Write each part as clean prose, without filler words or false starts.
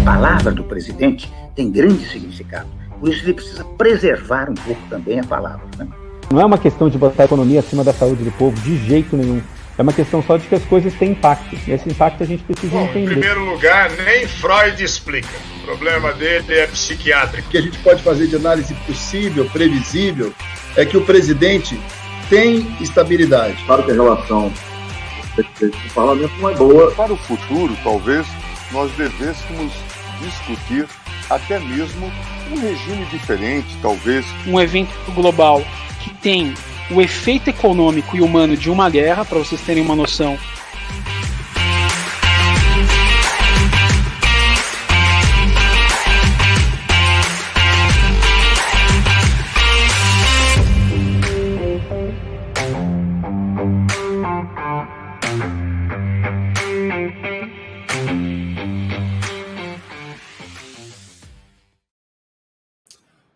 palavra do presidente tem grande significado. Por isso ele precisa preservar um pouco também a palavra, né? Não é uma questão de botar a economia acima da saúde do povo, de jeito nenhum. É uma questão só de que as coisas têm impacto. E esse impacto a gente precisa entender. Em primeiro lugar, nem Freud explica. O problema dele é psiquiátrico. O que a gente pode fazer de análise possível, previsível, é que o presidente tem estabilidade. Claro que a relação com o parlamento não é boa. Para o futuro, talvez, nós devêssemos discutir até mesmo um regime diferente, talvez. Um evento global que tem o efeito econômico e humano de uma guerra, para vocês terem uma noção.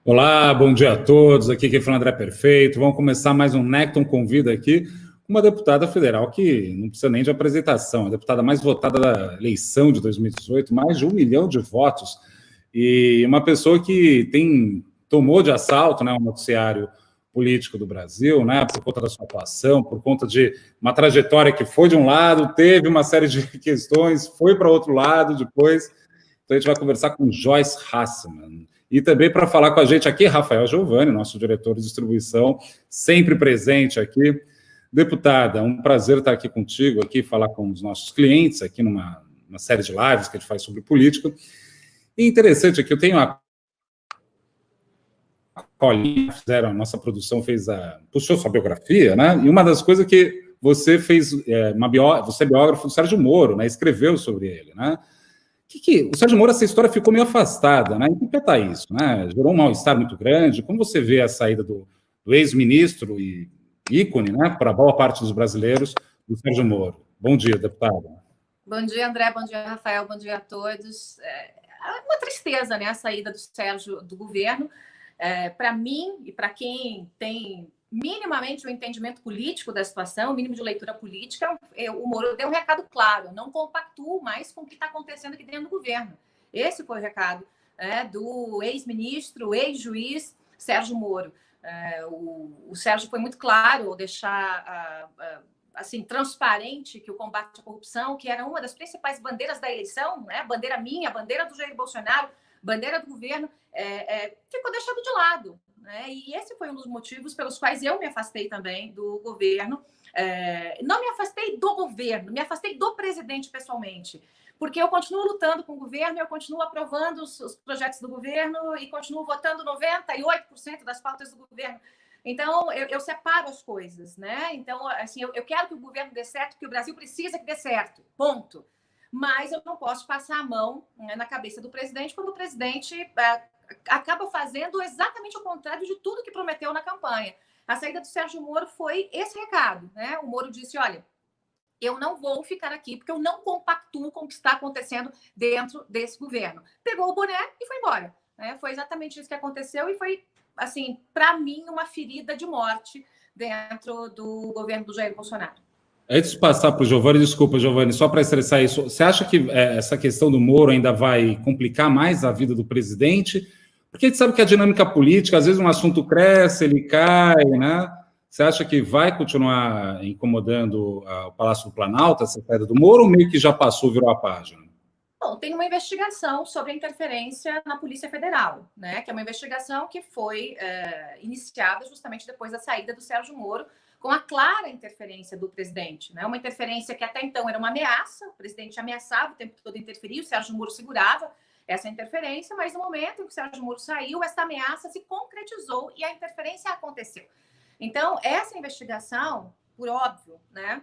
Olá, bom dia a todos. Aqui quem fala é André Perfeito. Vamos começar mais um Necton Convida aqui com uma deputada federal que não precisa nem de apresentação, a deputada mais votada da eleição de 2018, mais de 1 milhão de votos, e uma pessoa que tomou de assalto, né, o noticiário político do Brasil, né, por conta da sua atuação, por conta de uma trajetória que foi de um lado, teve uma série de questões, foi para outro lado depois. Então a gente vai conversar com Joyce Hasselman. E também para falar com a gente aqui, Rafael Giovanni, nosso diretor de distribuição, sempre presente aqui. Deputada, um prazer estar aqui contigo, aqui falar com os nossos clientes, aqui numa série de lives que a gente faz sobre política. E interessante aqui, eu tenho a Colinha, a nossa produção puxou sua biografia, né? E uma das coisas que você fez, você é biógrafo do Sérgio Moro, né? Escreveu sobre ele, né? O Sérgio Moro, essa história ficou meio afastada, né? Interpretar isso, né? Gerou um mal-estar muito grande. Como você vê a saída do ex-ministro e ícone, né, para boa parte dos brasileiros, do Sérgio Moro? Bom dia, deputada. Bom dia, André. Bom dia, Rafael. Bom dia a todos. É uma tristeza, né, a saída do Sérgio do governo. Para mim e para quem tem minimamente o entendimento político da situação, o mínimo de leitura política, o Moro deu um recado claro: não compactuo mais com o que está acontecendo aqui dentro do governo. Esse foi o recado do ex-ministro, ex-juiz Sérgio Moro. O Sérgio foi muito claro ao deixar assim, transparente que o combate à corrupção, que era uma das principais bandeiras da eleição, né? Bandeira minha, bandeira do Jair Bolsonaro, bandeira do governo, ficou deixado de lado. Né? E esse foi um dos motivos pelos quais eu me afastei também do governo. Não me afastei do governo, me afastei do presidente pessoalmente, porque eu continuo lutando com o governo, eu continuo aprovando os projetos do governo e continuo votando 98% das pautas do governo. Então, eu separo as coisas, né? Então, assim, eu quero que o governo dê certo, que o Brasil precisa que dê certo, ponto. Mas eu não posso passar a mão, né, na cabeça do presidente quando o presidente acaba fazendo exatamente o contrário de tudo que prometeu na campanha. A saída do Sérgio Moro foi esse recado, né? O Moro disse: olha, eu não vou ficar aqui porque eu não compactuo com o que está acontecendo dentro desse governo. Pegou o boné e foi embora. Né? Foi exatamente isso que aconteceu e foi, assim, para mim, uma ferida de morte dentro do governo do Jair Bolsonaro. Antes de passar para o Giovanni, desculpa, Giovanni, só para estressar isso, você acha que essa questão do Moro ainda vai complicar mais a vida do presidente? Porque a gente sabe que a dinâmica política, às vezes um assunto cresce, ele cai, né? Você acha que vai continuar incomodando o Palácio do Planalto, essa saída do Moro, ou meio que já passou, virou a página? Bom, tem uma investigação sobre a interferência na Polícia Federal, né? Que é uma investigação que foi iniciada justamente depois da saída do Sérgio Moro, com a clara interferência do presidente, né? Uma interferência que até então era uma ameaça, o presidente ameaçava o tempo todo interferir, o Sérgio Moro segurava essa interferência, mas no momento em que o Sérgio Moro saiu, essa ameaça se concretizou e a interferência aconteceu. Então, essa investigação, por óbvio, né?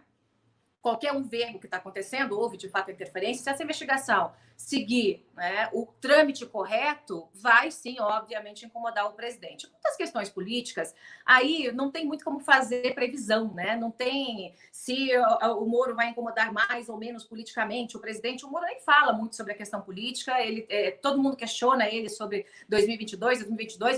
Qualquer um ver o que está acontecendo, houve de fato interferência. Se essa investigação seguir, né, o trâmite correto, vai sim, obviamente, incomodar o presidente. Muitas questões políticas, aí não tem muito como fazer previsão, né? Não tem se o Moro vai incomodar mais ou menos politicamente o presidente. O Moro nem fala muito sobre a questão política, todo mundo questiona ele sobre 2022,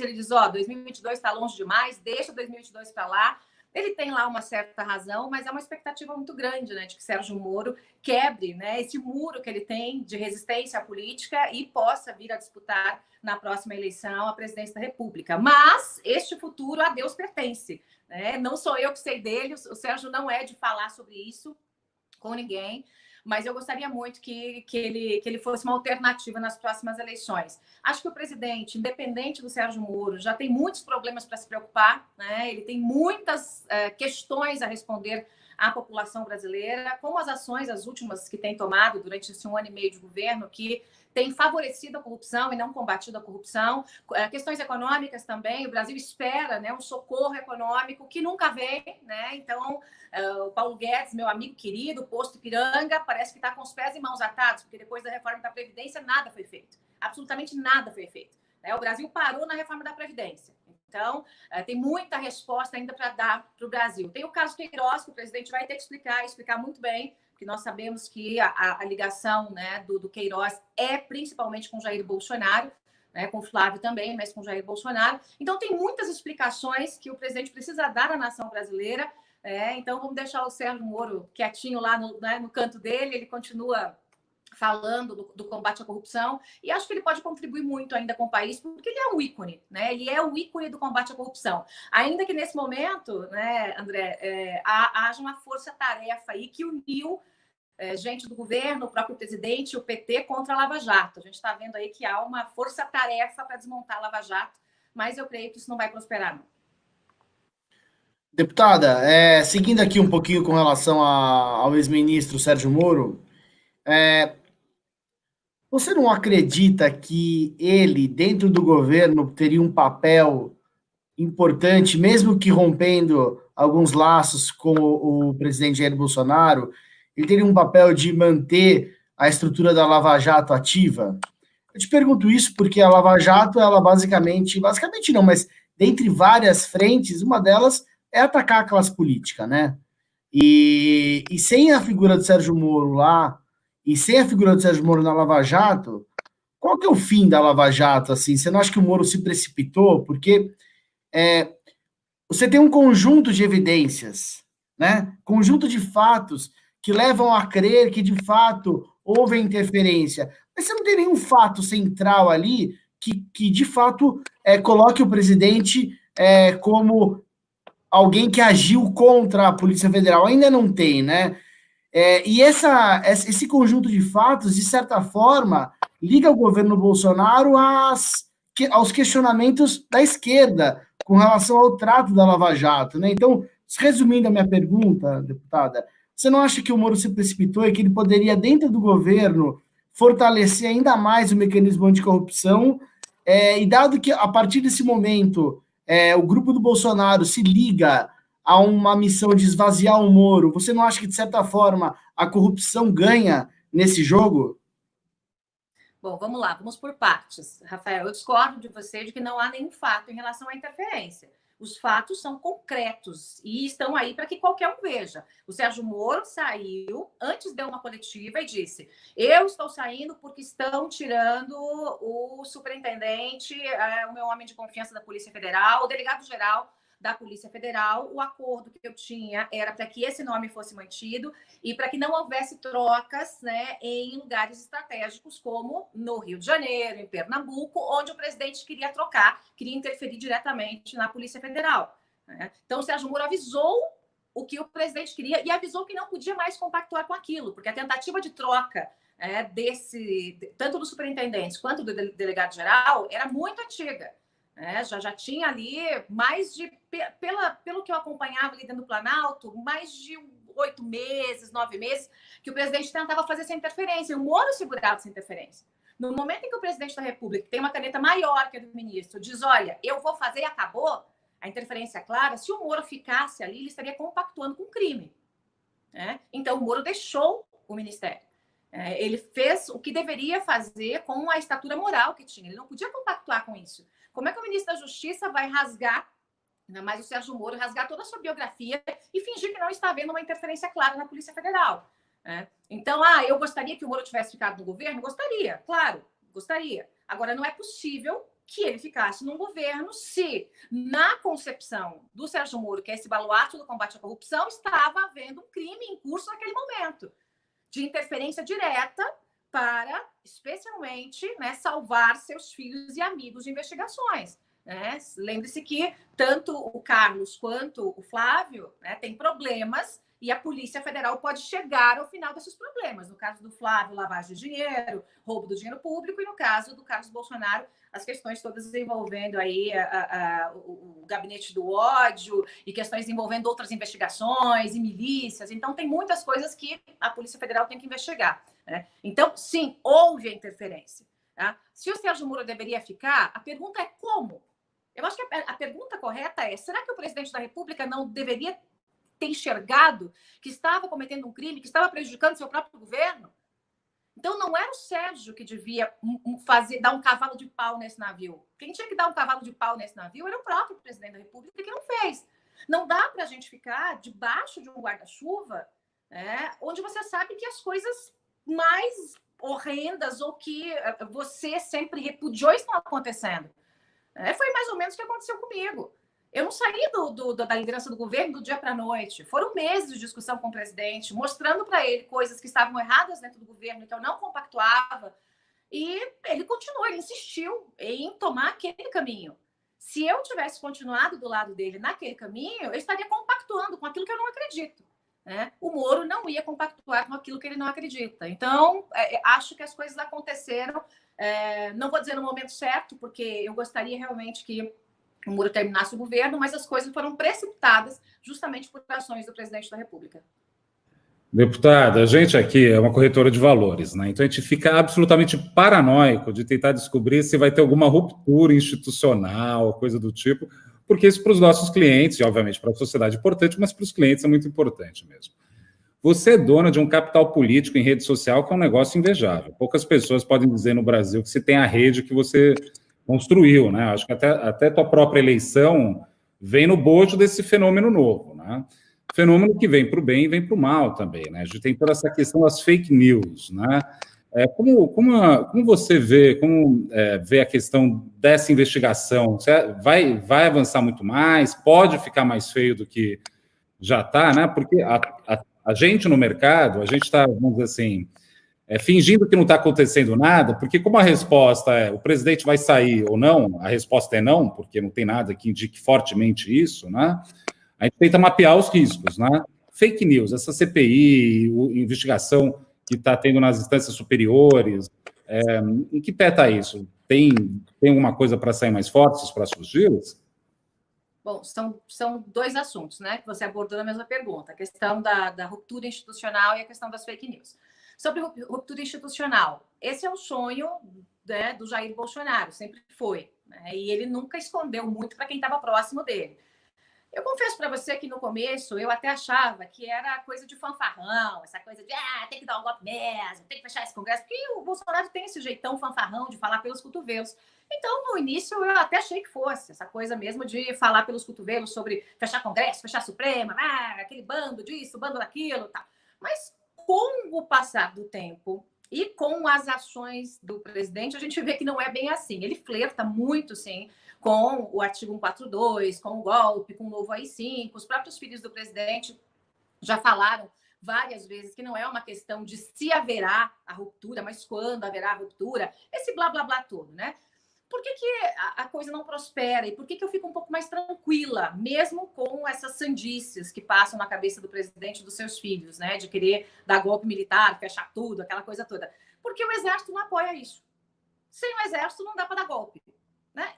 ele diz: 2022 está longe demais, deixa 2022 para lá. Ele tem lá uma certa razão, mas é uma expectativa muito grande, né, de que Sérgio Moro quebre, né, esse muro que ele tem de resistência à política e possa vir a disputar na próxima eleição a presidência da República. Mas este futuro a Deus pertence, né? Não sou eu que sei dele, o Sérgio não é de falar sobre isso com ninguém, mas eu gostaria muito que ele fosse uma alternativa nas próximas eleições. Acho que o presidente, independente do Sérgio Moro, já tem muitos problemas para se preocupar, né? Ele tem muitas questões a responder à população brasileira, como as ações, as últimas que tem tomado durante esse 1 ano e meio de governo, que tem favorecido a corrupção e não combatido a corrupção. Questões econômicas também, o Brasil espera, né, um socorro econômico que nunca vem, né? Então, o Paulo Guedes, meu amigo querido, posto Ipiranga, parece que está com os pés e mãos atados, porque depois da reforma da Previdência nada foi feito, absolutamente nada foi feito, né? O Brasil parou na reforma da Previdência. Então, tem muita resposta ainda para dar para o Brasil. Tem o caso Queiroz, que o presidente vai ter que explicar muito bem, porque nós sabemos que a ligação, né, do Queiroz é principalmente com Jair Bolsonaro, né, com Flávio também, mas com Jair Bolsonaro. Então, tem muitas explicações que o presidente precisa dar à nação brasileira. Então, vamos deixar o Sérgio Moro quietinho lá no canto dele, ele continua falando do combate à corrupção, e acho que ele pode contribuir muito ainda com o país, porque ele é um ícone, né? Ele é o ícone do combate à corrupção. Ainda que nesse momento, né, André, haja uma força-tarefa aí que uniu gente do governo, o próprio presidente, o PT contra a Lava Jato. A gente está vendo aí que há uma força-tarefa para desmontar a Lava Jato, mas eu creio que isso não vai prosperar, não. Deputada, seguindo aqui um pouquinho com relação ao ex-ministro Sérgio Moro, você não acredita que ele, dentro do governo, teria um papel importante, mesmo que rompendo alguns laços com o presidente Jair Bolsonaro, ele teria um papel de manter a estrutura da Lava Jato ativa? Eu te pergunto isso porque a Lava Jato, ela basicamente não, mas dentre várias frentes, uma delas é atacar a classe política, né? E sem a figura do Sérgio Moro lá, e sem a figura do Sérgio Moro na Lava Jato, qual que é o fim da Lava Jato, assim? Você não acha que o Moro se precipitou? Porque você tem um conjunto de evidências, né? Conjunto de fatos que levam a crer que, de fato, houve interferência. Mas você não tem nenhum fato central ali que de fato, coloque o presidente como alguém que agiu contra a Polícia Federal. Ainda não tem, né? E esse conjunto de fatos, de certa forma, liga o governo Bolsonaro aos questionamentos da esquerda com relação ao trato da Lava Jato, né? Então, resumindo a minha pergunta, deputada, você não acha que o Moro se precipitou e que ele poderia, dentro do governo, fortalecer ainda mais o mecanismo anticorrupção? E dado que, a partir desse momento, o grupo do Bolsonaro se liga a uma missão de esvaziar o Moro, você não acha que, de certa forma, a corrupção ganha nesse jogo? Bom, vamos lá, vamos por partes. Rafael, eu discordo de você de que não há nenhum fato em relação à interferência. Os fatos são concretos e estão aí para que qualquer um veja. O Sérgio Moro saiu, antes deu uma coletiva e disse: eu estou saindo porque estão tirando o superintendente, o meu homem de confiança da Polícia Federal, o delegado-geral da Polícia Federal. O acordo que eu tinha era para que esse nome fosse mantido e para que não houvesse trocas, né, em lugares estratégicos como no Rio de Janeiro, em Pernambuco, onde o presidente queria trocar, queria interferir diretamente na Polícia Federal, né? Então, o Sérgio Moro avisou o que o presidente queria e avisou que não podia mais compactuar com aquilo, porque a tentativa de troca tanto do superintendente quanto do delegado-geral era muito antiga. Já tinha ali mais de, pelo que eu acompanhava ali dentro do Planalto, mais de 8 meses, 9 meses, que o presidente tentava fazer essa interferência, e o Moro segurava essa interferência. No momento em que o presidente da República tem uma caneta maior que a do ministro, diz: olha, eu vou fazer e acabou, a interferência é clara, se o Moro ficasse ali, ele estaria compactuando com o crime, né? Então, o Moro deixou o ministério. Ele fez o que deveria fazer com a estatura moral que tinha, ele não podia compactuar com isso. Como é que o ministro da Justiça vai rasgar, ainda mais o Sérgio Moro, rasgar toda a sua biografia e fingir que não está havendo uma interferência clara na Polícia Federal? Então, eu gostaria que o Moro tivesse ficado no governo? Gostaria, claro, gostaria. Agora, não é possível que ele ficasse num governo se, na concepção do Sérgio Moro, que é esse baluarte do combate à corrupção, estava havendo um crime em curso naquele momento, de interferência direta para, especialmente, né, salvar seus filhos e amigos de investigações. Né? Lembre-se que tanto o Carlos quanto o Flávio, né, têm problemas e a Polícia Federal pode chegar ao final desses problemas. No caso do Flávio, lavagem de dinheiro, roubo do dinheiro público, e no caso do Carlos Bolsonaro, as questões todas envolvendo aí o gabinete do ódio e questões envolvendo outras investigações e milícias. Então, tem muitas coisas que a Polícia Federal tem que investigar. Né? Então, sim, houve a interferência. Tá? Se o Sérgio Moro deveria ficar, a pergunta é como? Eu acho que a pergunta correta é, será que o presidente da República não deveria ter enxergado que estava cometendo um crime, que estava prejudicando seu próprio governo? Então, não era o Sérgio que devia dar um cavalo de pau nesse navio. Quem tinha que dar um cavalo de pau nesse navio era o próprio presidente da República, que não fez. Não dá para a gente ficar debaixo de um guarda-chuva, né, onde você sabe que as coisas mais horrendas ou que você sempre repudiou estão acontecendo. Foi mais ou menos o que aconteceu comigo. Eu não saí da liderança do governo do dia para a noite. Foram meses de discussão com o presidente, mostrando para ele coisas que estavam erradas dentro do governo, que eu não compactuava. E ele continuou, ele insistiu em tomar aquele caminho. Se eu tivesse continuado do lado dele naquele caminho, eu estaria compactuando com aquilo que eu não acredito. Né? O Moro não ia compactuar com aquilo que ele não acredita. Então, acho que as coisas aconteceram, não vou dizer no momento certo, porque eu gostaria realmente que o Moro terminasse o governo, mas as coisas foram precipitadas justamente por ações do presidente da República. Deputada, a gente aqui é uma corretora de valores, né? Então a gente fica absolutamente paranoico de tentar descobrir se vai ter alguma ruptura institucional, coisa do tipo, porque isso para os nossos clientes, e obviamente para a sociedade é importante, mas para os clientes é muito importante mesmo. Você é dona de um capital político em rede social que é um negócio invejável. Poucas pessoas podem dizer no Brasil que você tem a rede que você construiu, né? Acho que até tua própria eleição vem no bojo desse fenômeno novo, né? Fenômeno que vem para o bem e vem para o mal também, né? A gente tem toda essa questão das fake news, né? Como você vê, vê a questão dessa investigação? Você vai avançar muito mais? Pode ficar mais feio do que já está, né? Porque a gente no mercado, a gente está, vamos dizer assim, fingindo que não está acontecendo nada, porque como a resposta é o presidente vai sair ou não, a resposta é não, porque não tem nada que indique fortemente isso, né? A gente tenta mapear os riscos, né? Fake news, essa CPI, investigação que está tendo nas instâncias superiores, em que pé está isso? Tem alguma coisa para sair mais forte nos próximos dias? Bom, são dois assuntos, né, que você abordou na mesma pergunta, a questão da ruptura institucional e a questão das fake news. Sobre ruptura institucional, esse é o sonho, né, do Jair Bolsonaro, sempre foi, né, e ele nunca escondeu muito para quem estava próximo dele. Eu confesso para você que no começo eu até achava que era coisa de fanfarrão, essa coisa de tem que dar um golpe mesmo, tem que fechar esse congresso, porque o Bolsonaro tem esse jeitão fanfarrão de falar pelos cotovelos. Então, no início, eu até achei que fosse essa coisa mesmo de falar pelos cotovelos sobre fechar congresso, fechar Suprema, aquele bando disso, bando daquilo, tá. Mas com o passar do tempo e com as ações do presidente, a gente vê que não é bem assim. Ele flerta muito, sim, com o artigo 142, com o golpe, com o novo AI-5. Os próprios filhos do presidente já falaram várias vezes que não é uma questão de se haverá a ruptura, mas quando haverá a ruptura, esse blá, blá, blá todo, né? Por que a coisa não prospera? E por que eu fico um pouco mais tranquila, mesmo com essas sandices que passam na cabeça do presidente e dos seus filhos, né? De querer dar golpe militar, fechar tudo, aquela coisa toda. Porque o Exército não apoia isso. Sem o Exército não dá para dar golpe. Né?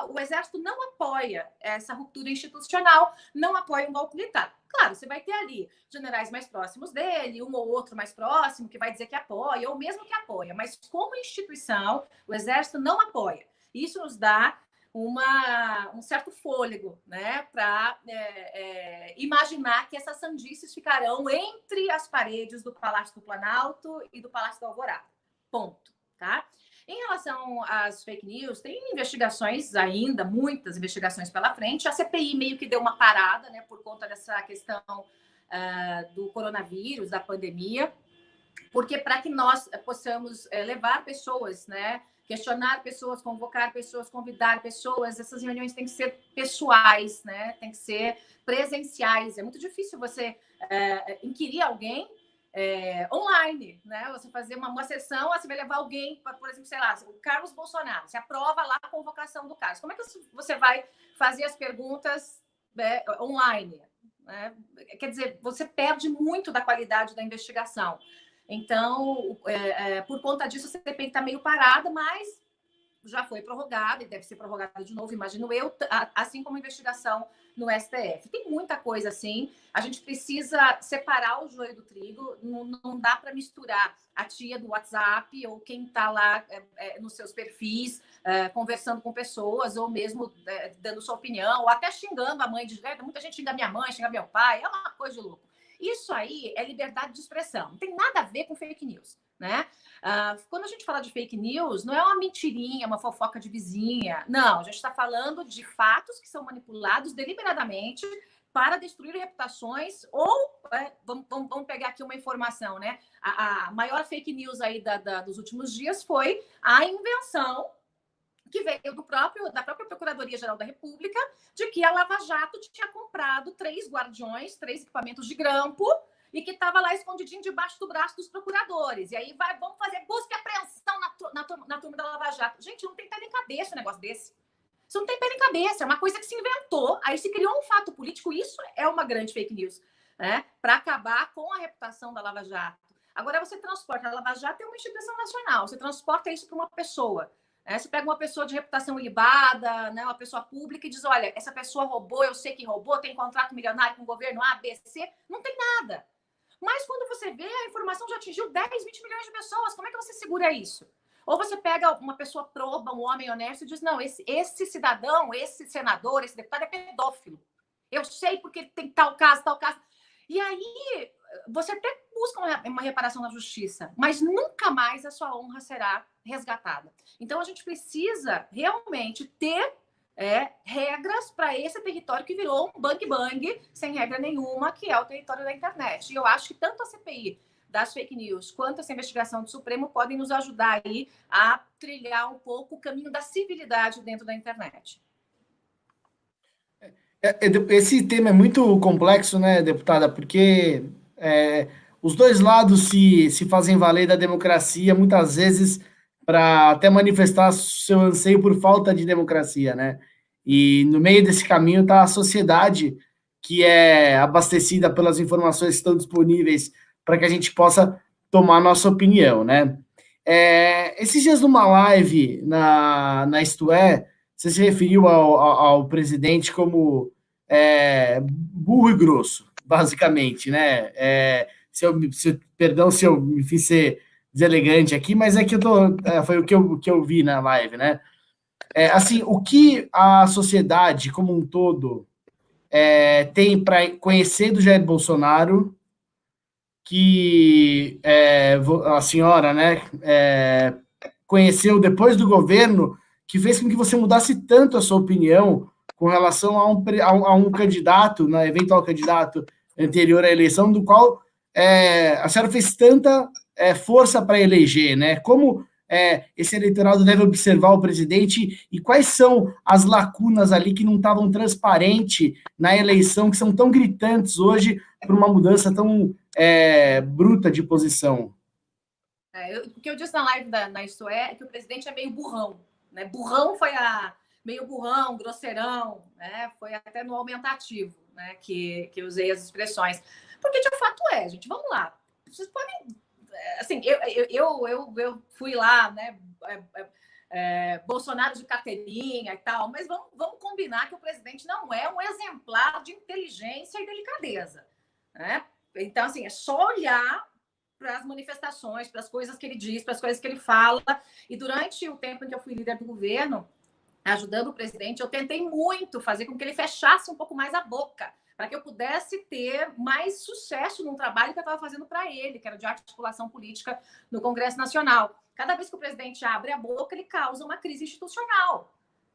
O Exército não apoia essa ruptura institucional, não apoia um golpe militar. Claro, você vai ter ali generais mais próximos dele, um ou outro mais próximo que vai dizer que apoia, ou mesmo que apoia, mas como instituição, o Exército não apoia. Isso nos dá um certo fôlego, né, para imaginar que essas sandices ficarão entre as paredes do Palácio do Planalto e do Palácio da Alvorada. Ponto. Tá? Em relação às fake news, tem investigações ainda, muitas investigações pela frente. A CPI meio que deu uma parada, né, por conta dessa questão do coronavírus, da pandemia. porque para que nós possamos levar pessoas, né, questionar pessoas, convocar pessoas, convidar pessoas, essas reuniões têm que ser pessoais, né, tem que ser presenciais. É muito difícil você inquirir alguém online, né? Você fazer uma sessão, você vai levar alguém, por exemplo, sei lá, o Carlos Bolsonaro, você aprova lá a convocação do Carlos. Como é que você vai fazer as perguntas online? Né? Quer dizer, você perde muito da qualidade da investigação. Então, por conta disso, a CPI está meio parada, mas já foi prorrogada e deve ser prorrogada de novo, imagino eu, assim como a investigação no STF. Tem muita coisa assim, a gente precisa separar o joio do trigo, não dá para misturar a tia do WhatsApp ou quem está lá nos seus perfis, conversando com pessoas, ou mesmo dando sua opinião, ou até xingando a mãe. Muita gente xinga minha mãe, xinga meu pai, é uma coisa de louco. Isso aí é liberdade de expressão, não tem nada a ver com fake news, né? Quando a gente fala de fake news, não é uma mentirinha, uma fofoca de vizinha. Não, a gente está falando de fatos que são manipulados deliberadamente para destruir reputações ou... vamos pegar aqui uma informação, né? A maior fake news aí dos últimos dias foi a invenção que veio da própria Procuradoria-Geral da República de que a Lava Jato tinha comprado 3 guardiões, 3 equipamentos de grampo, e que estava lá escondidinho debaixo do braço dos procuradores. E aí vamos fazer busca e apreensão na turma da Lava Jato. Gente, não tem pé nem cabeça um negócio desse. Isso não tem pé nem cabeça, é uma coisa que se inventou, aí se criou um fato político, isso é uma grande fake news, né? Para acabar com a reputação da Lava Jato. Agora você transporta, a Lava Jato é uma instituição nacional, você transporta isso para uma pessoa. Você pega uma pessoa de reputação ilibada, né, uma pessoa pública, e diz, olha, essa pessoa roubou, eu sei que roubou, tem contrato milionário com o governo A, B, C, não tem nada. Mas quando você vê, a informação já atingiu 10, 20 milhões de pessoas. Como é que você segura isso? Ou você pega uma pessoa proba, um homem honesto, e diz, não, esse cidadão, esse senador, esse deputado é pedófilo. Eu sei porque tem tal caso, tal caso. E aí, você até busca uma reparação na justiça, mas nunca mais a sua honra será resgatada. Então, a gente precisa realmente ter regras para esse território que virou um bang-bang, sem regra nenhuma, que é o território da internet. E eu acho que tanto a CPI das fake news quanto essa investigação do Supremo podem nos ajudar aí a trilhar um pouco o caminho da civilidade dentro da internet. Esse tema é muito complexo, né, deputada? Porque os dois lados se fazem valer da democracia, muitas vezes, para até manifestar seu anseio por falta de democracia, né? E no meio desse caminho está a sociedade, que é abastecida pelas informações que estão disponíveis para que a gente possa tomar nossa opinião, né? Esses dias numa live na Isto É, você se referiu ao presidente como burro e grosso, basicamente, né? Perdão se eu me fiz ser deselegante aqui, mas é que foi o que eu vi na live, né? Assim, o que a sociedade como um todo tem para conhecer do Jair Bolsonaro, que a senhora, né, conheceu depois do governo, que fez com que você mudasse tanto a sua opinião com relação a um candidato, né, eventual candidato anterior à eleição, do qual a senhora fez tanta força para eleger, né? Como esse eleitorado deve observar o presidente e quais são as lacunas ali que não estavam transparentes na eleição, que são tão gritantes hoje por uma mudança tão bruta de posição? O que eu disse na live na Isto É que o presidente é meio burrão, né? Burrão foi meio burrão, grosseirão, né? Foi até no aumentativo, né? Que eu usei as expressões. Porque de fato gente. Vamos lá. Vocês podem... Assim, eu fui lá, né? Bolsonaro de carteirinha e tal, mas vamos combinar que o presidente não é um exemplar de inteligência e delicadeza, né? Então, assim, é só olhar para as manifestações, para as coisas que ele diz, para as coisas que ele fala. E durante o tempo em que eu fui líder do governo, ajudando o presidente, eu tentei muito fazer com que ele fechasse um pouco mais a boca, para que eu pudesse ter mais sucesso num trabalho que eu estava fazendo para ele, que era de articulação política no Congresso Nacional. Cada vez que o presidente abre a boca, ele causa uma crise institucional,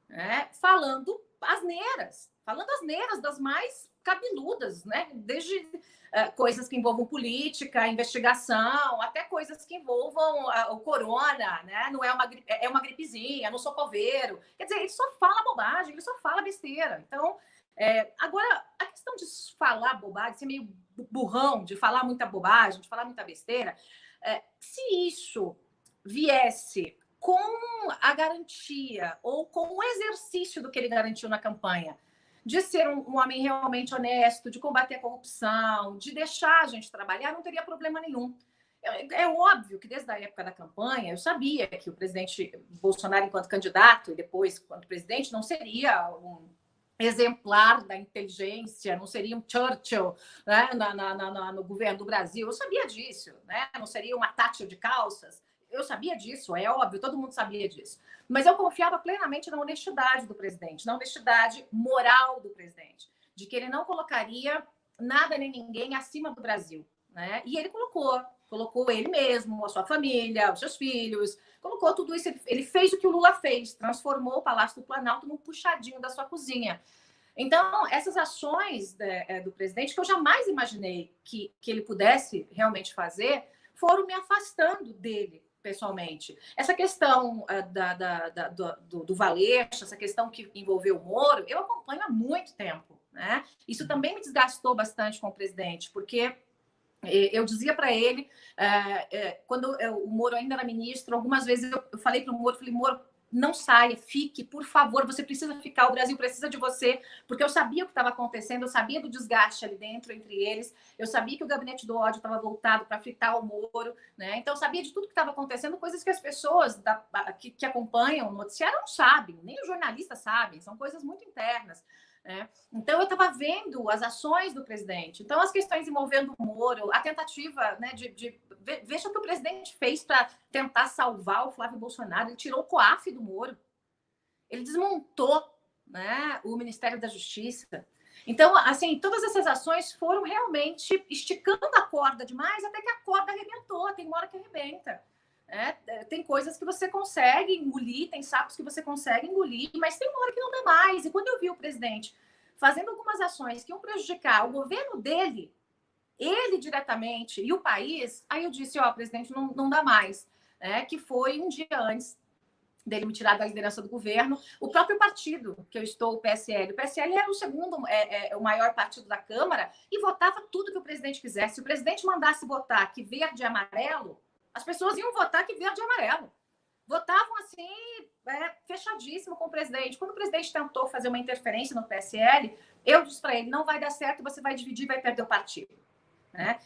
né? Falando asneiras, falando asneiras das mais cabeludas, né? Desde coisas que envolvam política, investigação, até coisas que envolvam o corona, né? Não é uma gripezinha, não sou coveiro. Quer dizer, ele só fala bobagem, ele só fala besteira. Então, agora, a questão de falar bobagem, ser meio burrão, de falar muita bobagem, de falar muita besteira, se isso viesse com a garantia ou com o exercício do que ele garantiu na campanha, de ser um homem realmente honesto, de combater a corrupção, de deixar a gente trabalhar, não teria problema nenhum. É óbvio que desde a época da campanha eu sabia que o presidente Bolsonaro, enquanto candidato, e depois, enquanto presidente, não seria um exemplar da inteligência, não seria um Churchill, né, no governo do Brasil. Eu sabia disso, né? Não seria uma Thatcher de calças. Eu sabia disso, é óbvio, todo mundo sabia disso. Mas eu confiava plenamente na honestidade do presidente, na honestidade moral do presidente, de que ele não colocaria nada nem ninguém acima do Brasil, né? E ele colocou ele mesmo, a sua família, os seus filhos, colocou tudo isso. Ele fez o que o Lula fez, transformou o Palácio do Planalto num puxadinho da sua cozinha. Então, essas ações do presidente, que eu jamais imaginei que ele pudesse realmente fazer, foram me afastando dele pessoalmente. Essa questão do Valeixo, essa questão que envolveu o Moro, eu acompanho há muito tempo, né? Isso também me desgastou bastante com o presidente, porque eu dizia para ele, quando o Moro ainda era ministro, algumas vezes eu falei para o Moro, Moro, não saia, fique, por favor, você precisa ficar, o Brasil precisa de você, porque eu sabia o que estava acontecendo, eu sabia do desgaste ali dentro entre eles, eu sabia que o gabinete do ódio estava voltado para fritar o Moro, né? Então eu sabia de tudo que estava acontecendo, coisas que as pessoas que acompanham o noticiário não sabem, nem os jornalistas sabem, são coisas muito internas. Então, eu estava vendo as ações do presidente. Então, as questões envolvendo o Moro, a tentativa, né, veja o que o presidente fez para tentar salvar o Flávio Bolsonaro. Ele tirou o COAF do Moro. Ele desmontou, né, o Ministério da Justiça. Então, assim, todas essas ações foram realmente esticando a corda demais até que a corda arrebentou. Tem uma hora que arrebenta. Tem coisas que você consegue engolir, tem sapos que você consegue engolir, mas tem uma hora que não dá mais. E quando eu vi o presidente fazendo algumas ações que iam prejudicar o governo dele, ele diretamente e o país, aí eu disse, presidente, não dá mais. Que foi um dia antes dele me tirar da liderança do governo, o próprio partido que eu estou, o PSL. O PSL era o segundo, o maior partido da Câmara e votava tudo que o presidente quisesse. Se o presidente mandasse votar que verde e amarelo, as pessoas iam votar que verde e amarelo. Votavam assim, fechadíssimo com o presidente. Quando o presidente tentou fazer uma interferência no PSL, eu disse para ele, não vai dar certo, você vai dividir, vai perder o partido.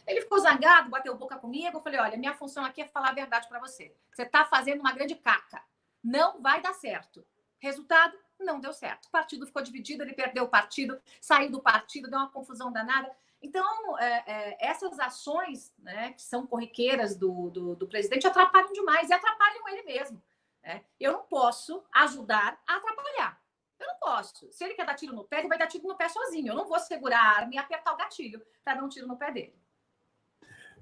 Ele ficou zangado, bateu boca comigo, eu falei, olha, minha função aqui é falar a verdade para você. Você está fazendo uma grande caca. Não vai dar certo. Resultado, não deu certo. O partido ficou dividido, ele perdeu o partido, saiu do partido, deu uma confusão danada. Então, essas ações, né, que são corriqueiras do presidente atrapalham demais e atrapalham ele mesmo. Eu não posso ajudar a atrapalhar. Eu não posso. Se ele quer dar tiro no pé, ele vai dar tiro no pé sozinho. Eu não vou segurar a arma e apertar o gatilho para dar um tiro no pé dele.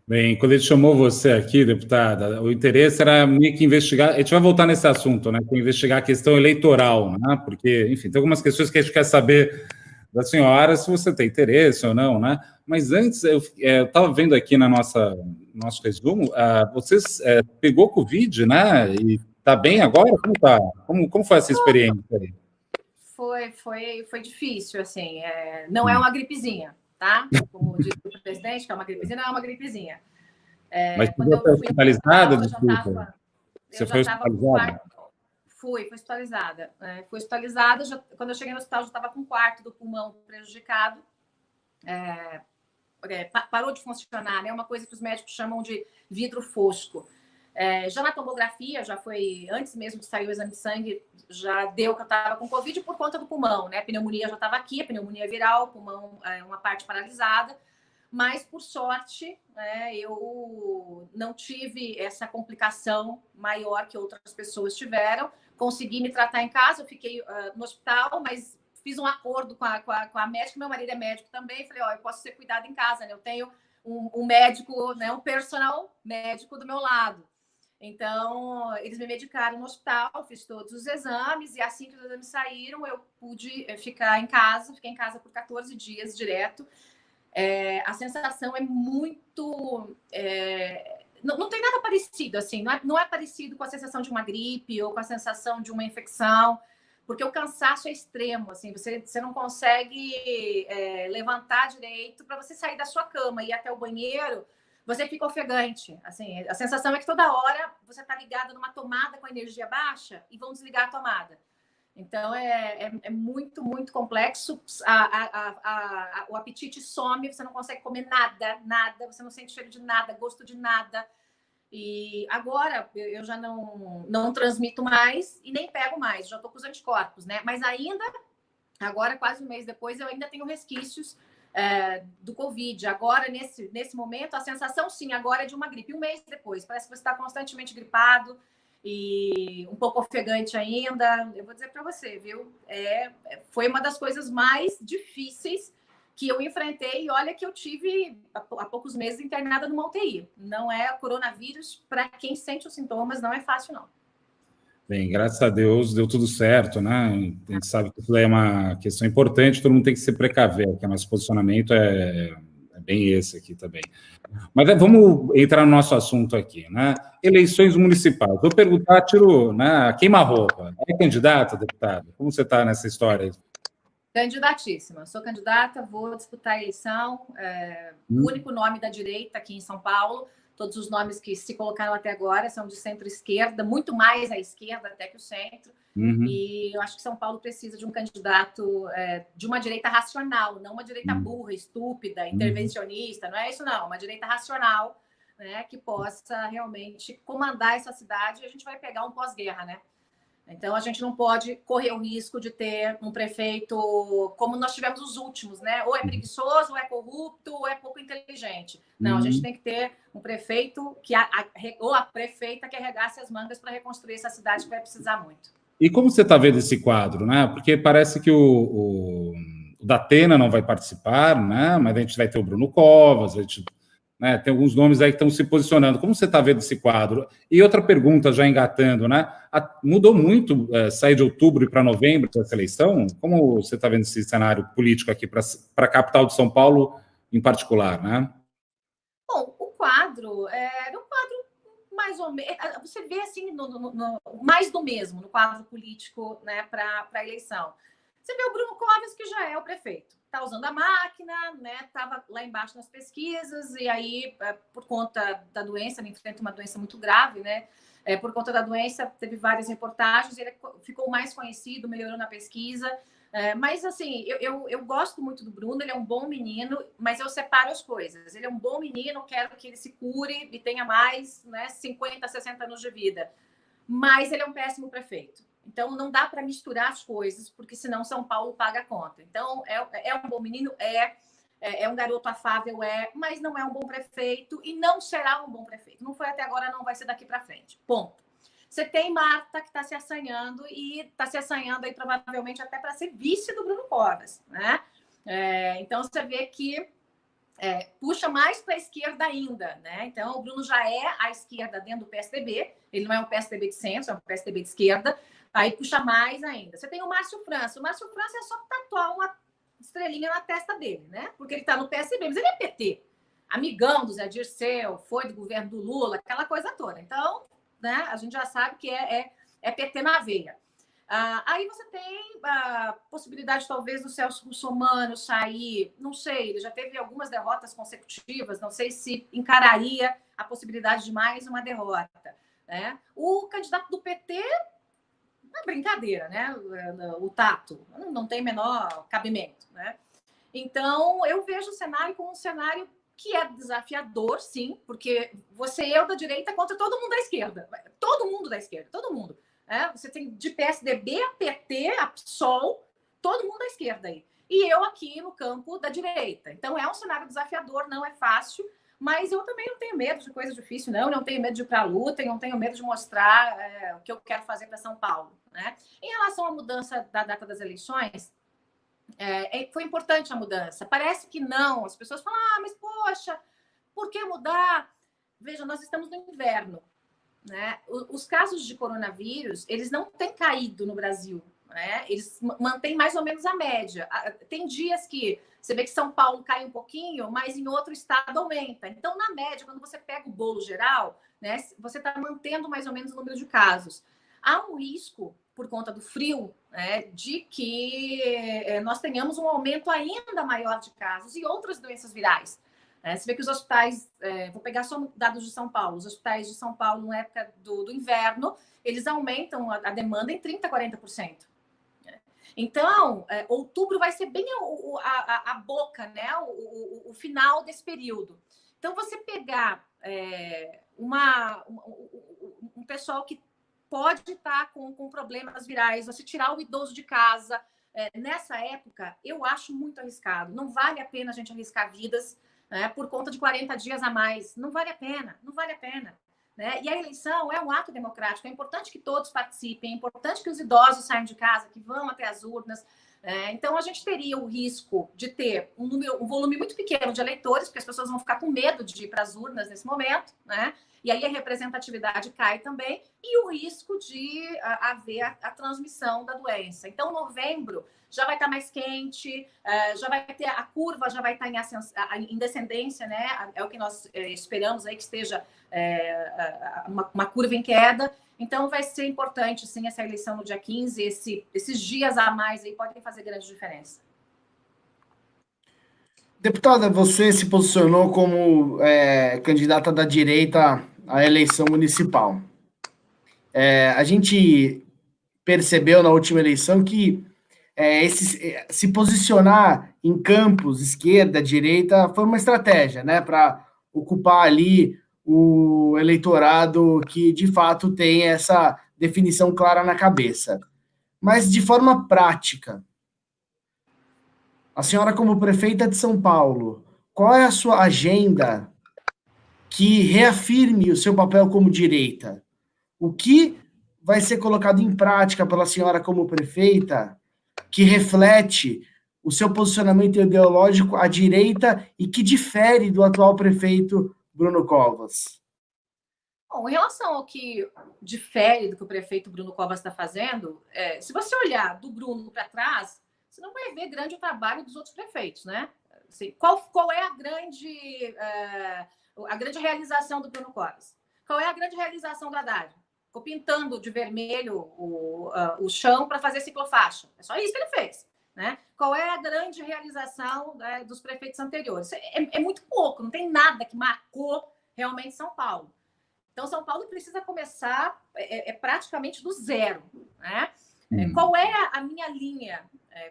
Bem, quando ele chamou você aqui, deputada, o interesse era meio que investigar, a gente vai voltar nesse assunto, né, que é investigar a questão eleitoral, né, porque, enfim, tem algumas questões que a gente quer saber da senhora, se você tem interesse ou não, né, mas antes, eu estava vendo aqui na nosso resumo, vocês pegou Covid, né, e está bem agora? Como tá? Como foi essa experiência aí? Foi difícil, assim, não é uma gripezinha. Tá? Como disse o presidente, que é uma gripezinha, não é uma gripezinha. Mas quando eu fui hospitalizada, desculpa. Você foi hospitalizada? Fui hospitalizada. Fui hospitalizada, quando eu cheguei no hospital, já estava com um quarto do pulmão prejudicado. Parou de funcionar, né? Uma coisa que os médicos chamam de vidro fosco. Já na tomografia, já foi antes mesmo de sair o exame de sangue, já deu que eu estava com Covid por conta do pulmão, né? A pneumonia já estava aqui, a pneumonia viral, o pulmão uma parte paralisada, mas por sorte, né, eu não tive essa complicação maior que outras pessoas tiveram, consegui me tratar em casa, eu fiquei no hospital, mas fiz um acordo com a médica, meu marido é médico também, falei, eu posso ser cuidado em casa, né? Eu tenho um médico, né, um personal médico do meu lado. Então, eles me medicaram no hospital, fiz todos os exames, e assim que os exames saíram, eu pude ficar em casa, fiquei em casa por 14 dias direto. A sensação é muito... não tem nada parecido, assim, não é parecido com a sensação de uma gripe ou com a sensação de uma infecção, porque o cansaço é extremo, assim, você não consegue levantar direito para você sair da sua cama e ir até o banheiro, você fica ofegante, assim, a sensação é que toda hora você está ligado numa tomada com energia baixa e vão desligar a tomada. Então, é muito, muito complexo. O apetite some, você não consegue comer nada, você não sente cheiro de nada, gosto de nada. E agora eu já não transmito mais e nem pego mais, já estou com os anticorpos, né? Mas ainda, agora, quase um mês depois, eu ainda tenho resquícios do Covid. Agora, nesse momento, a sensação, sim, agora é de uma gripe. Um mês depois, parece que você está constantemente gripado e um pouco ofegante ainda. Eu vou dizer para você, viu? Foi uma das coisas mais difíceis que eu enfrentei, e olha que eu tive há poucos meses internada numa UTI. Não é coronavírus, para quem sente os sintomas, não é fácil, não. Bem, graças a Deus deu tudo certo, né? A gente sabe que isso é uma questão importante, todo mundo tem que se precaver, que o nosso posicionamento é bem esse aqui também. Mas vamos entrar no nosso assunto aqui, né? Eleições municipais. Vou perguntar, tiro, né, queima-roupa. É candidata, deputada? Como você está nessa história? Candidatíssima. Sou candidata, vou disputar a eleição. O único nome da direita aqui em São Paulo. Todos os nomes que se colocaram até agora são de centro-esquerda, muito mais à esquerda até que o centro. E eu acho que São Paulo precisa de um candidato de uma direita racional, não uma direita burra, estúpida, intervencionista. Não é isso, não. Uma direita racional, né, que possa realmente comandar essa cidade. E a gente vai pegar um pós-guerra, né? Então, a gente não pode correr o risco de ter um prefeito como nós tivemos os últimos, né? Ou é preguiçoso, ou é corrupto, ou é pouco inteligente. Não, a gente tem que ter um prefeito ou a prefeita que arregace as mangas para reconstruir essa cidade, que vai precisar muito. E como você está vendo esse quadro, né? Porque parece que o Datena não vai participar, né? Mas a gente vai ter o Bruno Covas, a gente... né, tem alguns nomes aí que estão se posicionando. Como você está vendo esse quadro? E outra pergunta, já engatando, né? Mudou muito sair de outubro para novembro dessa eleição? Como você está vendo esse cenário político aqui para a capital de São Paulo em particular, né? Bom, o quadro era um quadro mais ou menos... Você vê, assim, mais do mesmo no quadro político, né, para a eleição. Você vê o Bruno Covas, que já é o prefeito. Está usando a máquina, né? Estava lá embaixo nas pesquisas, e aí, por conta da doença, ele enfrenta uma doença muito grave, né? Por conta da doença, teve várias reportagens, ele ficou mais conhecido, melhorou na pesquisa. Mas, assim, eu gosto muito do Bruno, ele é um bom menino, mas eu separo as coisas. Ele é um bom menino, quero que ele se cure e tenha mais, né, 50, 60 anos de vida. Mas ele é um péssimo prefeito. Então, não dá para misturar as coisas, porque senão São Paulo paga a conta. Então, é um bom menino, é um garoto afável, mas não é um bom prefeito e não será um bom prefeito. Não foi até agora, não vai ser daqui para frente. Ponto. Você tem Marta, que está se assanhando, e está se assanhando aí provavelmente até para ser vice do Bruno Covas, né? Então, você vê que puxa mais para a esquerda ainda, né? Então, o Bruno já é à esquerda dentro do PSDB, ele não é um PSDB de centro, é um PSDB de esquerda, aí puxa mais ainda. Você tem o Márcio França. O Márcio França é só tatuar uma estrelinha na testa dele, né? Porque ele está no PSDB, mas ele é PT. Amigão do Zé Dirceu, foi do governo do Lula, aquela coisa toda. Então, né, a gente já sabe que é PT na veia. Aí você tem a possibilidade, talvez, do Celso Russomano sair, não sei, ele já teve algumas derrotas consecutivas, não sei se encararia a possibilidade de mais uma derrota, né? O candidato do PT... é brincadeira, né? O Tato não tem menor cabimento, né? Então, eu vejo o cenário como um cenário que é desafiador, sim, porque você e eu da direita contra todo mundo da esquerda. Todo mundo da esquerda, todo mundo. Você tem de PSDB a PT, a PSOL, todo mundo da esquerda aí. E eu aqui no campo da direita. Então, é um cenário desafiador, não é fácil, mas eu também não tenho medo de coisa difícil, não tenho medo de ir para a luta, não tenho medo de mostrar o que eu quero fazer para São Paulo, né? Em relação à mudança da data das eleições, foi importante a mudança. Parece que não. As pessoas falam, mas poxa, por que mudar? Veja, nós estamos no inverno. né, os casos de coronavírus, eles não têm caído no Brasil, né? Eles mantêm mais ou menos a média. Tem dias que você vê que São Paulo cai um pouquinho, mas em outro estado aumenta. Então, na média, quando você pega o bolo geral, né, você está mantendo mais ou menos o número de casos. Há um risco, por conta do frio, né, de que nós tenhamos um aumento ainda maior de casos e outras doenças virais. Você vê que os hospitais, vou pegar só dados de São Paulo, os hospitais de São Paulo, na época do inverno, eles aumentam a demanda em 30%, 40%. Então, outubro vai ser bem a boca, né, o final desse período. Então, você pegar um pessoal que pode estar com problemas virais, você tirar o idoso de casa, nessa época, eu acho muito arriscado. Não vale a pena a gente arriscar vidas, né, por conta de 40 dias a mais. Não vale a pena, não vale a pena. Né? E a eleição é um ato democrático, é importante que todos participem, é importante que os idosos saiam de casa, que vão até as urnas. Então, a gente teria o risco de ter um volume muito pequeno de eleitores, porque as pessoas vão ficar com medo de ir para as urnas nesse momento, né? E aí a representatividade cai também, e o risco de haver a transmissão da doença. Então, novembro já vai estar mais quente, já vai ter a curva, já vai estar em descendência, né? É o que nós esperamos aí que esteja uma curva em queda. Então, vai ser importante, sim, essa eleição no dia 15, esses dias a mais aí podem fazer grande diferença. Deputada, você se posicionou como candidata da direita à eleição municipal. A gente percebeu na última eleição que se posicionar em campos, esquerda, direita, foi uma estratégia, né, para ocupar ali o eleitorado que, de fato, tem essa definição clara na cabeça. Mas, de forma prática, a senhora, como prefeita de São Paulo, qual é a sua agenda que reafirme o seu papel como direita? O que vai ser colocado em prática pela senhora como prefeita que reflete o seu posicionamento ideológico à direita e que difere do atual prefeito Bruno Covas? Bom, em relação ao que difere do que o prefeito Bruno Covas está fazendo, se você olhar do Bruno para trás, você não vai ver grande trabalho dos outros prefeitos, né? Assim, qual é a grande realização do Bruno Covas? Qual é a grande realização do Haddad? Ficou pintando de vermelho o chão para fazer ciclofaixa. É só isso que ele fez. Né? Qual é a grande realização dos prefeitos anteriores? É muito pouco, não tem nada que marcou realmente São Paulo. Então, São Paulo precisa começar praticamente do zero. Né? Qual é a minha linha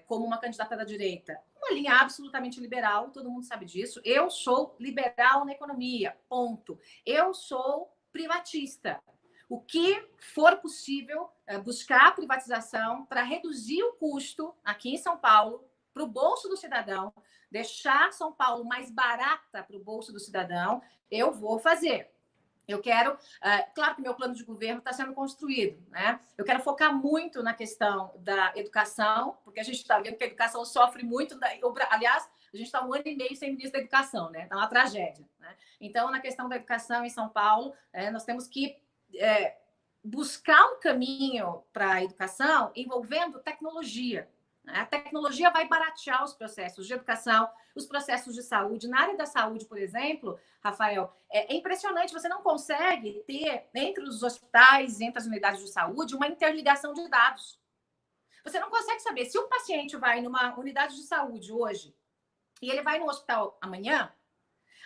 como uma candidata da direita? Uma linha absolutamente liberal, todo mundo sabe disso. Eu sou liberal na economia, ponto. Eu sou privatista. O que for possível buscar a privatização para reduzir o custo aqui em São Paulo para o bolso do cidadão, deixar São Paulo mais barata para o bolso do cidadão, eu vou fazer. Eu quero, claro que meu plano de governo está sendo construído, né? Eu quero focar muito na questão da educação, porque a gente está vendo que a educação sofre muito. Aliás, a gente está 1 ano e meio sem ministro da educação, né? Está uma tragédia. Né? Então, na questão da educação em São Paulo, nós temos que buscar um caminho para a educação envolvendo tecnologia. Né? A tecnologia vai baratear os processos de educação, os processos de saúde. Na área da saúde, por exemplo, Rafael, é impressionante, você não consegue ter, entre os hospitais, entre as unidades de saúde, uma interligação de dados. Você não consegue saber se o paciente vai numa unidade de saúde hoje e ele vai no hospital amanhã,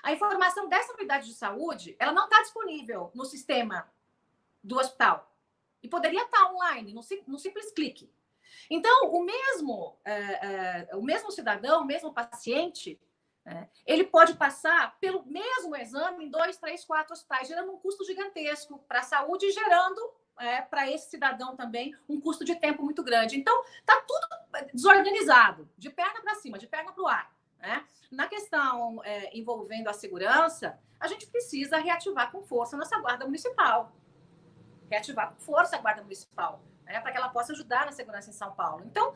a informação dessa unidade de saúde ela não está disponível no sistema do hospital. E poderia estar online, num simples clique. Então, o mesmo cidadão, o mesmo paciente, ele pode passar pelo mesmo exame em 2, 3, 4 hospitais, gerando um custo gigantesco para a saúde e gerando para esse cidadão também um custo de tempo muito grande. Então, está tudo desorganizado, de perna para cima, de perna para o ar. Né? Na questão envolvendo a segurança, a gente precisa reativar com força a nossa Guarda Municipal. Reativar com força a Guarda Municipal, né, para que ela possa ajudar na segurança em São Paulo. Então,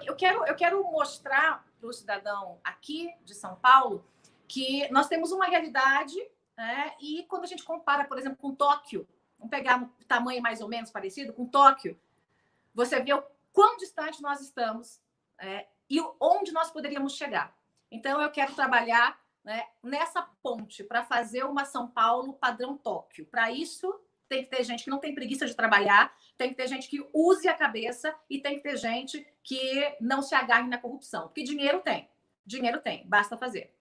eu quero mostrar para o cidadão aqui de São Paulo que nós temos uma realidade, né, e quando a gente compara, por exemplo, com Tóquio, vamos pegar um tamanho mais ou menos parecido com Tóquio, você vê o quão distante nós estamos e onde nós poderíamos chegar. Então, eu quero trabalhar, né, nessa ponte para fazer uma São Paulo padrão Tóquio. Para isso, tem que ter gente que não tem preguiça de trabalhar, tem que ter gente que use a cabeça e tem que ter gente que não se agarre na corrupção. Porque dinheiro tem, basta fazer.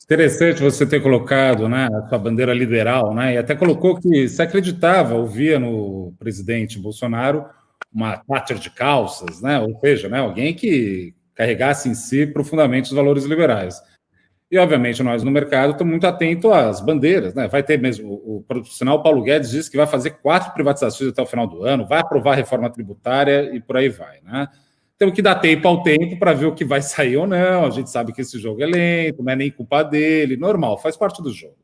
Interessante você ter colocado, né, a sua bandeira liberal, né, e até colocou que se acreditava, ouvia no presidente Bolsonaro uma Thatcher de calças, né, ou seja, né, alguém que carregasse em si profundamente os valores liberais. E, obviamente, nós no mercado estamos muito atentos às bandeiras, né? Vai ter mesmo, o profissional Paulo Guedes disse que vai fazer 4 privatizações até o final do ano, vai aprovar a reforma tributária e por aí vai, né? Temos que dar tempo ao tempo para ver o que vai sair ou não. A gente sabe que esse jogo é lento, não é nem culpa dele, normal, faz parte do jogo.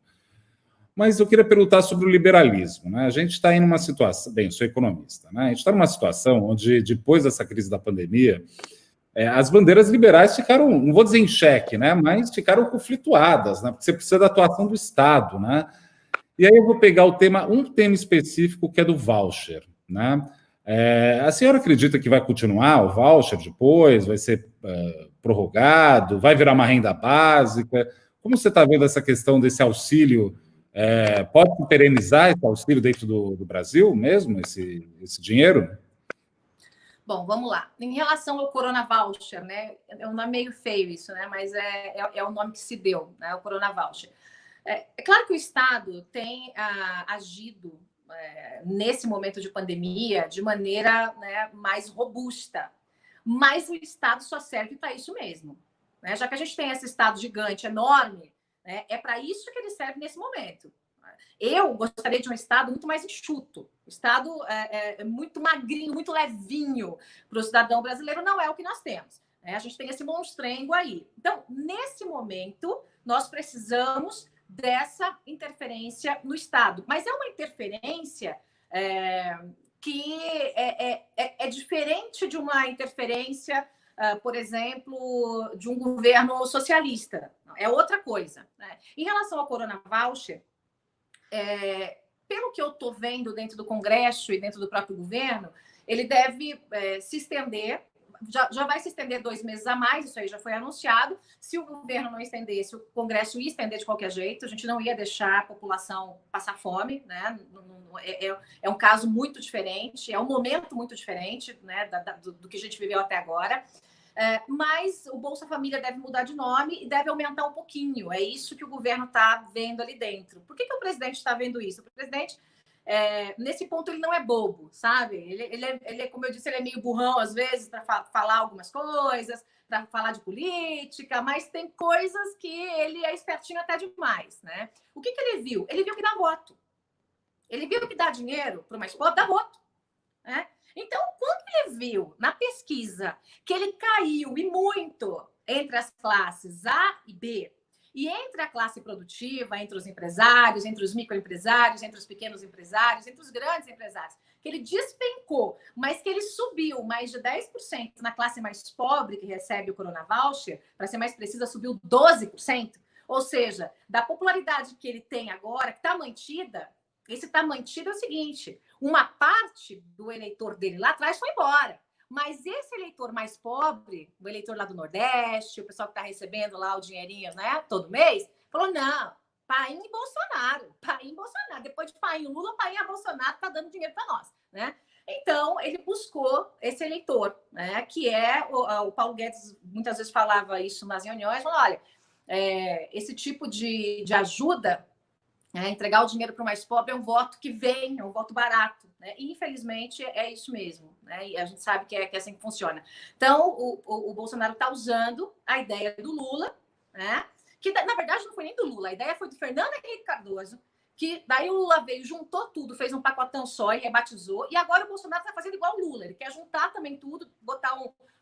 Mas eu queria perguntar sobre o liberalismo, né? A gente está em uma situação, bem, eu sou economista, né? A gente está numa situação onde, depois dessa crise da pandemia, as bandeiras liberais ficaram, não vou dizer em xeque, né, mas ficaram conflituadas, né, porque você precisa da atuação do Estado, né? E aí eu vou pegar um tema específico que é do voucher, né? A senhora acredita que vai continuar o voucher depois, vai ser prorrogado, vai virar uma renda básica? Como você está vendo essa questão desse auxílio? Pode perenizar esse auxílio dentro do Brasil mesmo, esse dinheiro? Bom, vamos lá. Em relação ao Corona Voucher, né? É um nome meio feio isso, né? Mas é o nome que se deu, né? O Corona Voucher. É claro que o Estado tem agido nesse momento de pandemia de maneira, né, mais robusta, mas o Estado só serve para isso mesmo, né? Já que a gente tem esse Estado gigante, enorme, né, é para isso que ele serve nesse momento. Eu gostaria de um Estado muito mais enxuto. O Estado muito magrinho, muito levinho para o cidadão brasileiro. Não é o que nós temos, né? A gente tem esse monstrengo aí. Então, nesse momento, nós precisamos dessa interferência no Estado. Mas é uma interferência que é diferente de uma interferência, por exemplo, de um governo socialista. É outra coisa, né? Em relação ao Corona Voucher, pelo que eu estou vendo dentro do Congresso e dentro do próprio governo, ele deve se estender, já vai se estender 2 meses a mais, isso aí já foi anunciado. Se o governo não estendesse, o Congresso ia estender de qualquer jeito, a gente não ia deixar a população passar fome, né? É um caso muito diferente, é um momento muito diferente, né, do que a gente viveu até agora. Mas o Bolsa Família deve mudar de nome e deve aumentar um pouquinho. É isso que o governo está vendo ali dentro. Por que o presidente está vendo isso? O presidente, nesse ponto, ele não é bobo, sabe? Ele como eu disse, ele é meio burrão, às vezes, para falar algumas coisas, para falar de política, mas tem coisas que ele é espertinho até demais, né? O que ele viu? Ele viu que dá voto. Ele viu que dá dinheiro para o mais pobre, dá voto, né? Então, quando ele viu na pesquisa que ele caiu e muito entre as classes A e B, e entre a classe produtiva, entre os empresários, entre os microempresários, entre os pequenos empresários, entre os grandes empresários, que ele despencou, mas que ele subiu mais de 10% na classe mais pobre que recebe o Corona Voucher, para ser mais precisa, subiu 12%. Ou seja, da popularidade que ele tem agora, que está mantida, esse está mantido é o seguinte: uma parte do eleitor dele lá atrás foi embora. Mas esse eleitor mais pobre, o eleitor lá do Nordeste, o pessoal que está recebendo lá o dinheirinho, né, todo mês, falou: não, Paim e Bolsonaro, Paim e Bolsonaro. Depois de Paim Lula, Paim a Bolsonaro está dando dinheiro para nós, né? Então, ele buscou esse eleitor, né, que é o Paulo Guedes muitas vezes falava isso nas reuniões, falou: olha, esse tipo de ajuda, entregar o dinheiro para o mais pobre, é um voto que vem, é um voto barato, né? E, infelizmente, é isso mesmo, né? E a gente sabe que é assim que funciona. Então, o Bolsonaro está usando a ideia do Lula, né? Que, na verdade, não foi nem do Lula, a ideia foi do Fernando Henrique Cardoso, que daí o Lula veio, juntou tudo, fez um pacotão só e rebatizou, e agora o Bolsonaro está fazendo igual o Lula, ele quer juntar também tudo, botar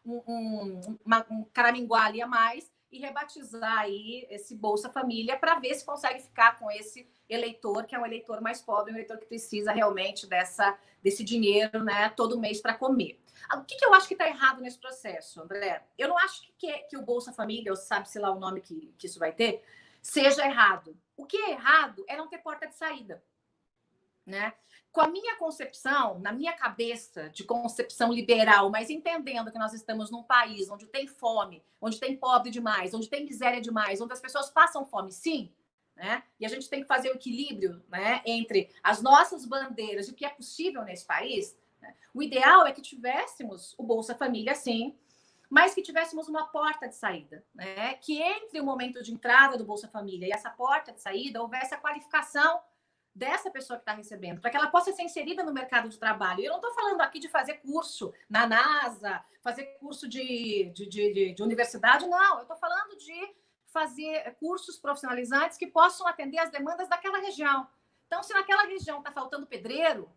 um caraminguá ali a mais e rebatizar aí esse Bolsa Família para ver se consegue ficar com esse eleitor, que é um eleitor mais pobre, um eleitor que precisa realmente desse dinheiro, né, todo mês para comer. O que eu acho que está errado nesse processo, André? Eu não acho que o Bolsa Família, ou sabe-se lá o nome que isso vai ter, seja errado. O que é errado é não ter porta de saída. né? Com a minha concepção, na minha cabeça de concepção liberal, mas entendendo que nós estamos num país onde tem fome, onde tem pobre demais, onde tem miséria demais, onde as pessoas passam fome, sim, né? E a gente tem que fazer o equilíbrio, né, entre as nossas bandeiras e o que é possível nesse país, né? O ideal é que tivéssemos o Bolsa Família, sim, mas que tivéssemos uma porta de saída, né? Que entre o momento de entrada do Bolsa Família e essa porta de saída houvesse a qualificação dessa pessoa que está recebendo, para que ela possa ser inserida no mercado de trabalho. E eu não estou falando aqui de fazer curso na NASA, fazer curso de universidade, não. Eu estou falando de fazer cursos profissionalizantes que possam atender as demandas daquela região. Então, se naquela região está faltando pedreiro,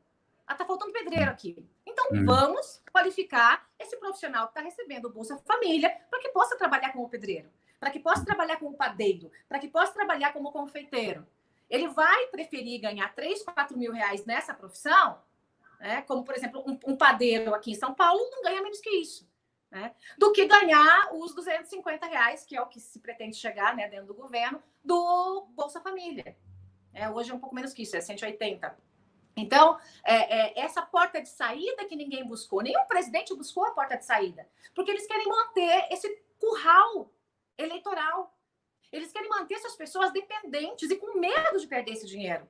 está faltando pedreiro aqui. Então, vamos qualificar esse profissional que está recebendo o Bolsa Família para que possa trabalhar como pedreiro, para que possa trabalhar como padeiro, para que possa trabalhar como confeiteiro. Ele vai preferir ganhar 3, 4 mil reais nessa profissão, né? Como, por exemplo, um padeiro aqui em São Paulo não ganha menos que isso, né? Do que ganhar os 250 reais, que é o que se pretende chegar, né, dentro do governo, do Bolsa Família. Hoje é um pouco menos que isso, é 180. Então, essa porta de saída que ninguém buscou, nenhum presidente buscou a porta de saída, porque eles querem manter esse curral eleitoral. Eles querem manter essas pessoas dependentes e com medo de perder esse dinheiro.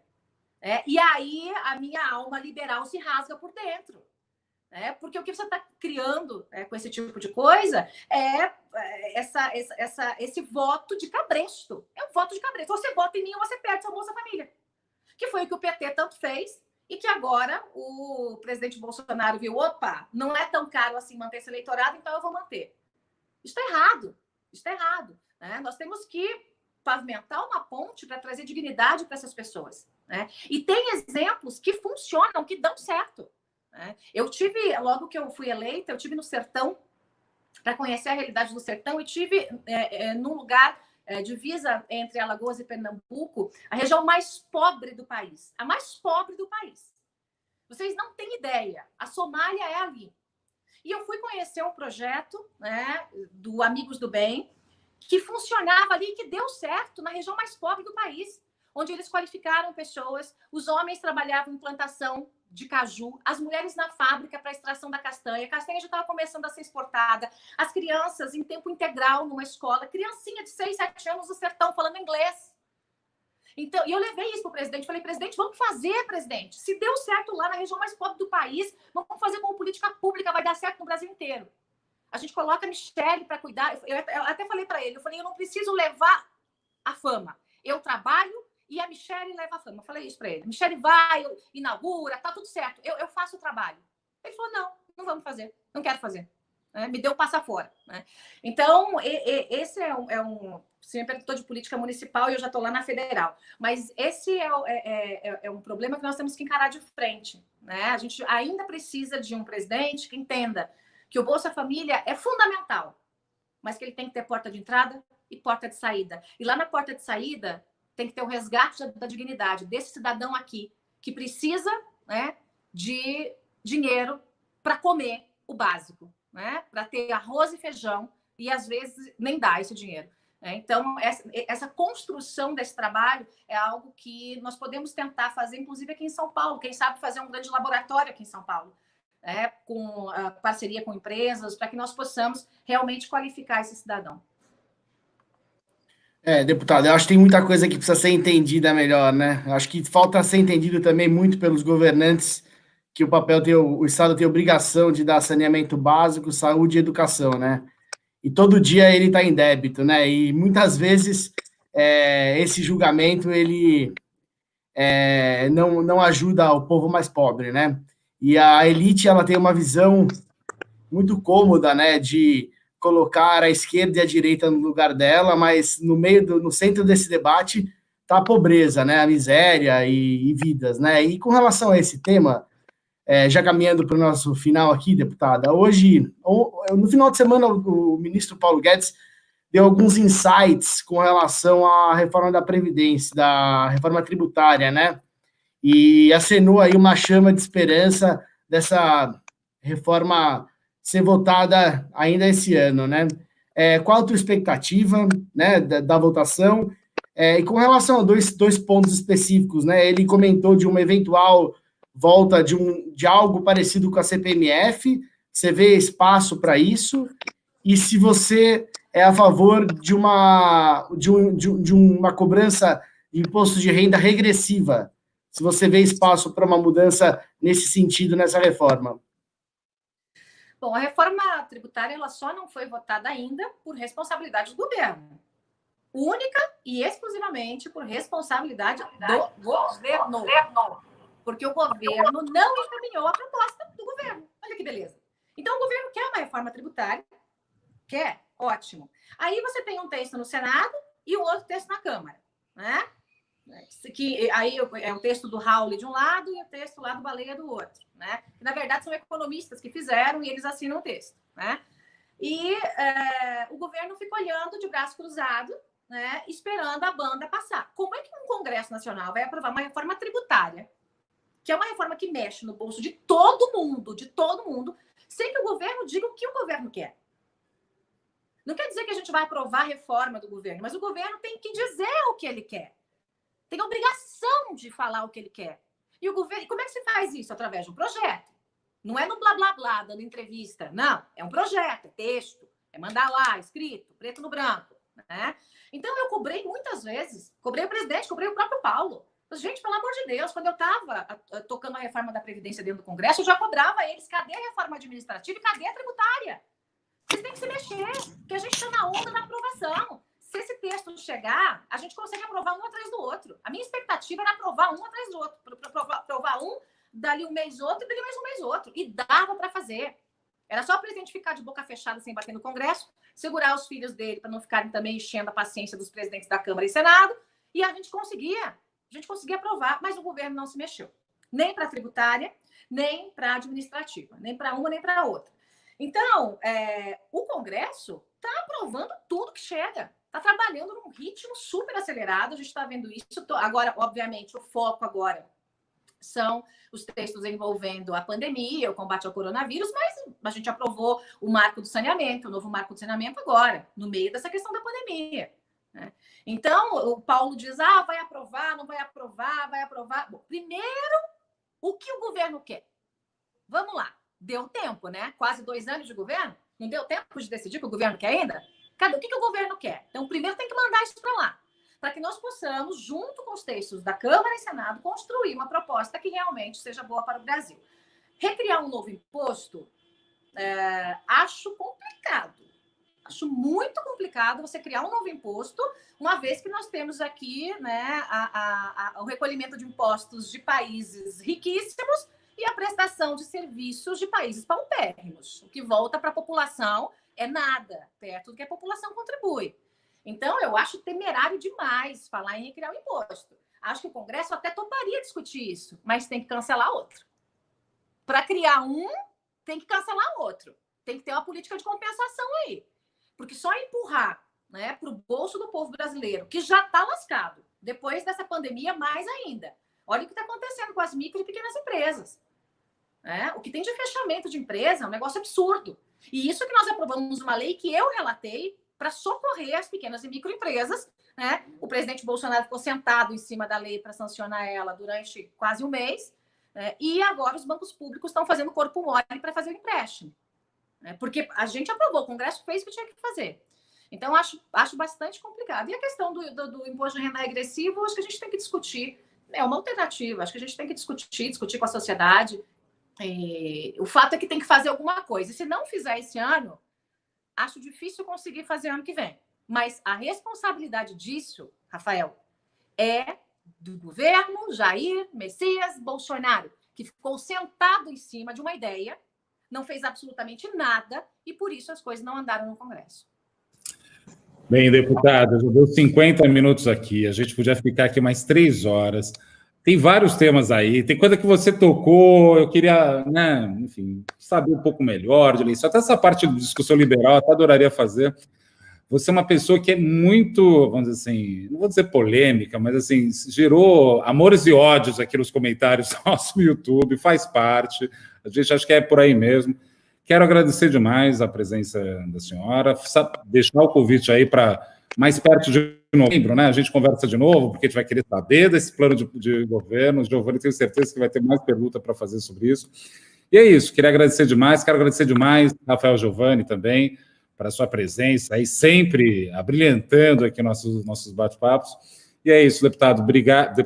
E aí a minha alma liberal se rasga por dentro. Porque o que você está criando com esse tipo de coisa é esse voto de cabresto. É um voto de cabresto. Você vota em mim ou você perde seu Bolsa Família. Que foi o que o PT tanto fez e que agora o presidente Bolsonaro viu, opa, não é tão caro assim manter esse eleitorado, então eu vou manter. Isso está errado. Isso está errado. Nós temos que pavimentar uma ponte para trazer dignidade para essas pessoas, né? E tem exemplos que funcionam, que dão certo, né? Eu tive, logo que eu fui eleita, eu tive no sertão, para conhecer a realidade do sertão, e tive num lugar divisa entre Alagoas e Pernambuco, a região mais pobre do país, a mais pobre do país. Vocês não têm ideia, a Somália é ali. E eu fui conhecer um projeto, né, do Amigos do Bem, que funcionava ali, que deu certo na região mais pobre do país, onde eles qualificaram pessoas, os homens trabalhavam em plantação de caju, as mulheres na fábrica para extração da castanha, a castanha já estava começando a ser exportada, as crianças em tempo integral numa escola, criancinha de 6, 7 anos no sertão falando inglês. Então, e eu levei isso para o presidente, falei, presidente, vamos fazer, presidente. Se deu certo lá na região mais pobre do país, vamos fazer como política pública, vai dar certo no Brasil inteiro. A gente coloca a Michele para cuidar. Eu até falei para ele, eu não preciso levar a fama. Eu trabalho e a Michele leva a fama. Eu falei isso para ele. Michele vai, inaugura, tá tudo certo. Eu faço o trabalho. Ele falou, não vamos fazer. Não quero fazer. Me deu passar fora. Né? Então, esse você me perguntou de política municipal e eu já estou lá na federal. Mas esse é um problema que nós temos que encarar de frente. Né? A gente ainda precisa de um presidente que entenda que o Bolsa Família é fundamental, mas que ele tem que ter porta de entrada e porta de saída. E lá na porta de saída tem que ter o resgate da dignidade desse cidadão aqui, que precisa, né, de dinheiro para comer o básico, né, para ter arroz e feijão, e às vezes nem dá esse dinheiro. Então, essa construção desse trabalho é algo que nós podemos tentar fazer, inclusive aqui em São Paulo. Quem sabe fazer um grande laboratório aqui em São Paulo, com parceria com empresas, para que nós possamos realmente qualificar esse cidadão. Deputado, eu acho que tem muita coisa que precisa ser entendida melhor, né? Eu acho que falta ser entendido também muito pelos governantes que o Estado tem obrigação de dar saneamento básico, saúde e educação, né? E todo dia ele está em débito, né? E muitas vezes esse julgamento ele não ajuda o povo mais pobre, né? E a elite, ela tem uma visão muito cômoda, né, de colocar a esquerda e a direita no lugar dela, mas no centro desse debate está a pobreza, né, a miséria e vidas, né? E com relação a esse tema, já caminhando para o nosso final aqui, deputada, hoje, no final de semana, o ministro Paulo Guedes deu alguns insights com relação à reforma da Previdência, da reforma tributária, né? E acenou aí uma chama de esperança dessa reforma ser votada ainda esse ano, né? Qual a tua expectativa, né, da votação? E com relação a dois pontos específicos, né? Ele comentou de uma eventual volta de algo parecido com a CPMF. Você vê espaço para isso? E se você é a favor de uma cobrança de imposto de renda regressiva? Se você vê espaço para uma mudança nesse sentido, nessa reforma? Bom, a reforma tributária ela só não foi votada ainda por responsabilidade do governo. Única e exclusivamente por responsabilidade do governo. Porque o governo não encaminhou a proposta do governo. Olha que beleza. Então, o governo quer uma reforma tributária. Quer? Ótimo. Aí você tem um texto no Senado e o outro texto na Câmara, né? Aí é o texto do Raul de um lado e o texto lá do Baleia do outro, né? Na verdade, são economistas que fizeram e eles assinam o texto, né? E o governo fica olhando de braço cruzado, né? Esperando a banda passar. Como é que um Congresso Nacional vai aprovar uma reforma tributária, que é uma reforma que mexe no bolso de todo mundo, sem que o governo diga o que o governo quer? Não quer dizer que a gente vai aprovar a reforma do governo, mas o governo tem que dizer o que ele quer. Tem a obrigação de falar o que ele quer. E o governo, como é que se faz isso? Através de um projeto. Não é no blá, blá, blá, dando entrevista. Não, é um projeto, é texto. É mandar lá, escrito, preto no branco. Né? Então, eu cobrei muitas vezes. Cobrei o presidente, cobrei o próprio Paulo. Gente, pelo amor de Deus, quando eu estava tocando a reforma da Previdência dentro do Congresso, eu já cobrava eles. Cadê a reforma administrativa e cadê a tributária? Vocês têm que se mexer, porque a gente está na onda da aprovação. Se esse texto chegar, a gente consegue aprovar um atrás do outro. A minha expectativa era aprovar um atrás do outro. Aprovar um, dali um mês outro, e dali mais um mês outro. E dava para fazer. Era só o presidente ficar de boca fechada sem bater no Congresso, segurar os filhos dele para não ficarem também enchendo a paciência dos presidentes da Câmara e Senado, e a gente conseguia aprovar, mas o governo não se mexeu. Nem para a tributária, nem para a administrativa. Nem para uma, nem para a outra. Então, o Congresso está aprovando tudo que chega. Está trabalhando num ritmo super acelerado, a gente está vendo isso. Agora, obviamente, o foco agora são os textos envolvendo a pandemia, o combate ao coronavírus, mas a gente aprovou o marco do saneamento, o novo marco do saneamento agora, no meio dessa questão da pandemia. Né? Então, o Paulo diz, vai aprovar, não vai aprovar, vai aprovar. Bom, primeiro, o que o governo quer? Vamos lá. Deu tempo, né? Quase 2 anos de governo. Não deu tempo de decidir o que o governo quer ainda? O que o governo quer? Então, primeiro tem que mandar isso para lá, para que nós possamos, junto com os textos da Câmara e Senado, construir uma proposta que realmente seja boa para o Brasil. Recriar um novo imposto, acho complicado. Acho muito complicado você criar um novo imposto, uma vez que nós temos aqui, né, o recolhimento de impostos de países riquíssimos e a prestação de serviços de países paupérrimos. O que volta para a população é nada, perto do que a população contribui. Então, eu acho temerário demais falar em recriar o imposto. Acho que o Congresso até toparia discutir isso, mas tem que cancelar outro. Para criar um, tem que cancelar outro. Tem que ter uma política de compensação aí. Porque só empurrar, né, para o bolso do povo brasileiro, que já está lascado, depois dessa pandemia, mais ainda. Olha o que está acontecendo com as micro e pequenas empresas. O que tem de fechamento de empresa é um negócio absurdo. E isso que nós aprovamos uma lei que eu relatei para socorrer as pequenas e microempresas. Né? O presidente Bolsonaro ficou sentado em cima da lei para sancionar ela durante quase um mês. Né? E agora os bancos públicos estão fazendo corpo mole para fazer o empréstimo. Né? Porque a gente aprovou, o Congresso fez o que tinha que fazer. Então, acho bastante complicado. E a questão do imposto de renda regressivo, acho que a gente tem que discutir. É uma alternativa. Acho que a gente tem que discutir com a sociedade. O fato é que tem que fazer alguma coisa. E se não fizer esse ano, acho difícil conseguir fazer ano que vem. Mas a responsabilidade disso, Rafael, é do governo Jair Messias Bolsonaro, que ficou sentado em cima de uma ideia, não fez absolutamente nada e, por isso, as coisas não andaram no Congresso. Bem, deputada, já deu 50 minutos aqui, a gente podia ficar aqui mais 3 horas. Tem vários temas aí, tem coisa que você tocou, eu queria, né, enfim, saber um pouco melhor de eleição, até essa parte de discussão liberal, até adoraria fazer. Você é uma pessoa que é muito, vamos dizer assim, não vou dizer polêmica, mas assim, gerou amores e ódios aqui nos comentários do nosso YouTube, faz parte, a gente acha que é por aí mesmo. Quero agradecer demais a presença da senhora, deixar o convite aí para mais perto de novembro, né? A gente conversa de novo, porque a gente vai querer saber desse plano de governo. Giovanni, tenho certeza que vai ter mais pergunta para fazer sobre isso. E é isso, queria agradecer demais, quero agradecer demais, Rafael Giovanni também, para a sua presença aí, sempre abrilhantando aqui nossos bate-papos. E é isso, deputado, obrigado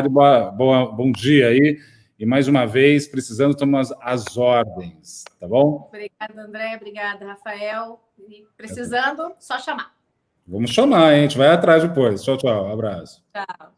e bom dia aí. E mais uma vez, precisando tomar as ordens, tá bom? Obrigada, André, obrigada, Rafael. E precisando, só chamar. Vamos chamar, hein? A gente vai atrás depois. Tchau, tchau, abraço. Tchau.